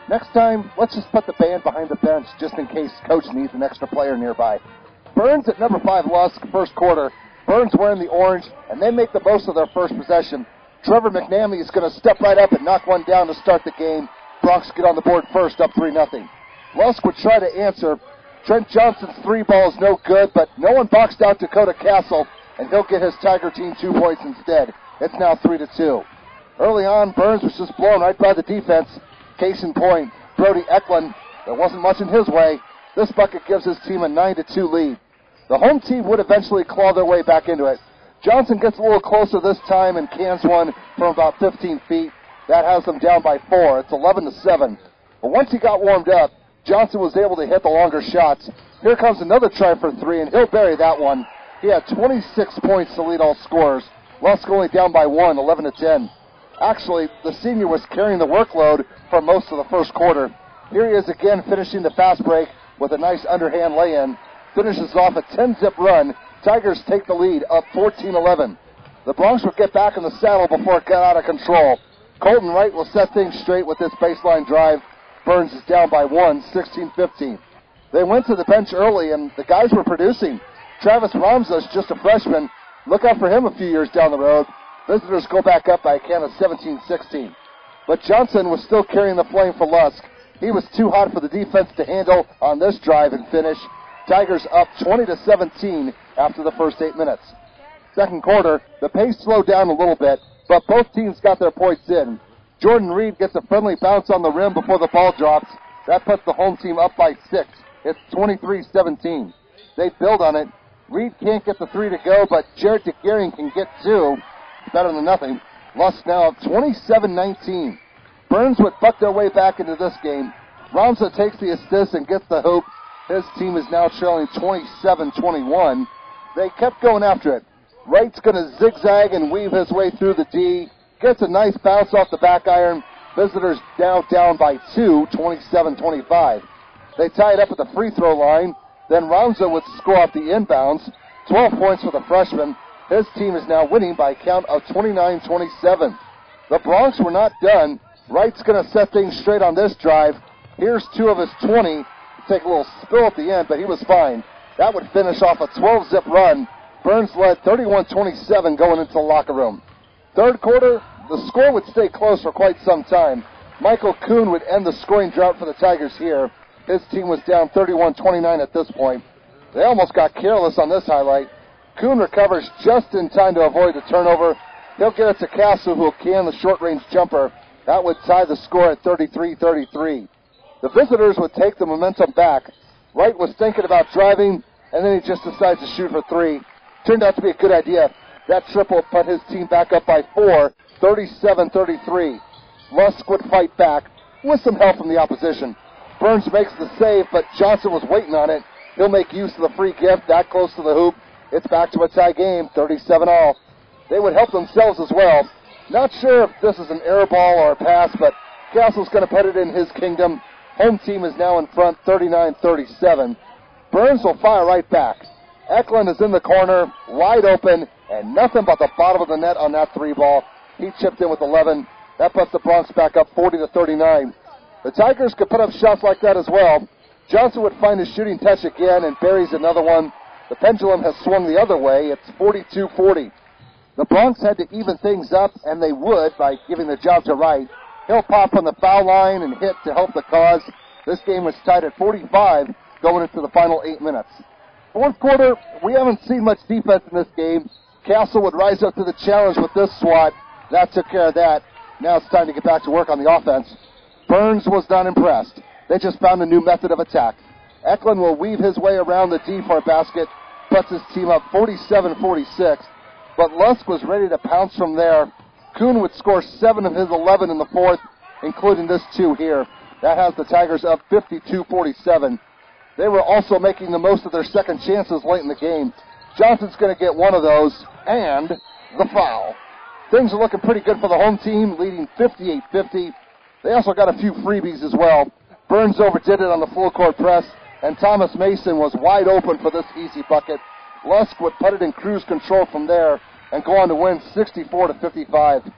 Next time, let's just put the band behind the bench just in case coach needs an extra player nearby. Burns at number 5, Lusk, first quarter. Burns wearing the orange, and they make the most of their first possession. Trevor McNamee is going to step right up and knock one down to start the game. Bronx get on the board first, up 3-0. Lusk would try to answer. Trent Johnson's 3 ball is no good, but no one boxed out Dakota Castle, and he'll get his Tiger team 2 points instead. It's now 3-2. Early on, Burns was just blown right by the defense. Case in point, Brody Eklund. There wasn't much in his way. This bucket gives his team a 9-2 lead. The home team would eventually claw their way back into it. Johnson gets a little closer this time and cans one from about 15 feet. That has them down by 4. It's 11-7. But once he got warmed up, Johnson was able to hit the longer shots. Here comes another try for 3, and he'll bury that one. He had 26 points to lead all scorers. Lusk only down by 1, 11-10. Actually, the senior was carrying the workload for most of the first quarter. Here he is again finishing the fast break with a nice underhand lay-in. Finishes off a 10-zip run. Tigers take the lead, up 14-11. The Bronx will get back in the saddle before it got out of control. Colton Wright will set things straight with this baseline drive. Burns is down by 1, 16-15. They went to the bench early, and the guys were producing. Travis Ramza's just a freshman. Look out for him a few years down the road. Visitors go back up by a count of 17-16. But Johnson was still carrying the flame for Lusk. He was too hot for the defense to handle on this drive and finish. Tigers up 20-17 after the first 8 minutes. Second quarter, the pace slowed down a little bit, but both teams got their points in. Jordan Reed gets a friendly bounce on the rim before the ball drops. That puts the home team up by 6. It's 23-17. They build on it. Reed can't get the 3 to go, but Jared DeGearing can get 2. Better than nothing. Lusk now up 27-19. Burns would buck their way back into this game. Ramza takes the assist and gets the hoop. His team is now trailing 27-21. They kept going after it. Wright's going to zigzag and weave his way through the D. Gets a nice bounce off the back iron. Visitors now down by 2, 27-25. They tie it up at the free throw line. Then Ramza would score off the inbounds. 12 points for the freshman. His team is now winning by a count of 29-27. The Bronx were not done. Wright's going to set things straight on this drive. Here's 2 of his 20. Take a little spill at the end, but he was fine. That would finish off a 12-zip run. Burns led 31-27 going into the locker room. Third quarter, the score would stay close for quite some time. Michael Kuhn would end the scoring drought for the Tigers here. His team was down 31-29 at this point. They almost got careless on this highlight. Kuhn recovers just in time to avoid the turnover. He'll get it to Castle, who will can the short-range jumper. That would tie the score at 33-33. The visitors would take the momentum back. Wright was thinking about driving, and then he just decides to shoot for 3. Turned out to be a good idea. That triple put his team back up by 4, 37-33. Lusk would fight back with some help from the opposition. Burns makes the save, but Johnson was waiting on it. He'll make use of the free gift that close to the hoop. It's back to a tie game, 37-all. They would help themselves as well. Not sure if this is an air ball or a pass, but Castle's going to put it in his kingdom. Home team is now in front, 39-37. Burns will fire right back. Eklund is in the corner, wide open, and nothing but the bottom of the net on that 3 ball. He chipped in with 11. That puts the Bronx back up 40-39. The Tigers could put up shots like that as well. Johnson would find his shooting touch again and buries another one. The pendulum has swung the other way. It's 42-40. The Bronx had to even things up, and they would by giving the job to Wright. He'll pop on the foul line and hit to help the cause. This game was tied at 45 going into the final 8 minutes. Fourth quarter, we haven't seen much defense in this game. Castle would rise up to the challenge with this swat. That took care of that. Now it's time to get back to work on the offense. Burns was not impressed. They just found a new method of attack. Eklund will weave his way around the D for a basket, puts his team up 47-46. But Lusk was ready to pounce from there. Kuhn would score 7 of his 11 in the fourth, including this 2 here. That has the Tigers up 52-47. They were also making the most of their second chances late in the game. Johnson's going to get one of those, and the foul. Things are looking pretty good for the home team, leading 58-50. They also got a few freebies as well. Burns overdid it on the full court press, and Thomas Mason was wide open for this easy bucket. Lusk would put it in cruise control from there and go on to win 64-55.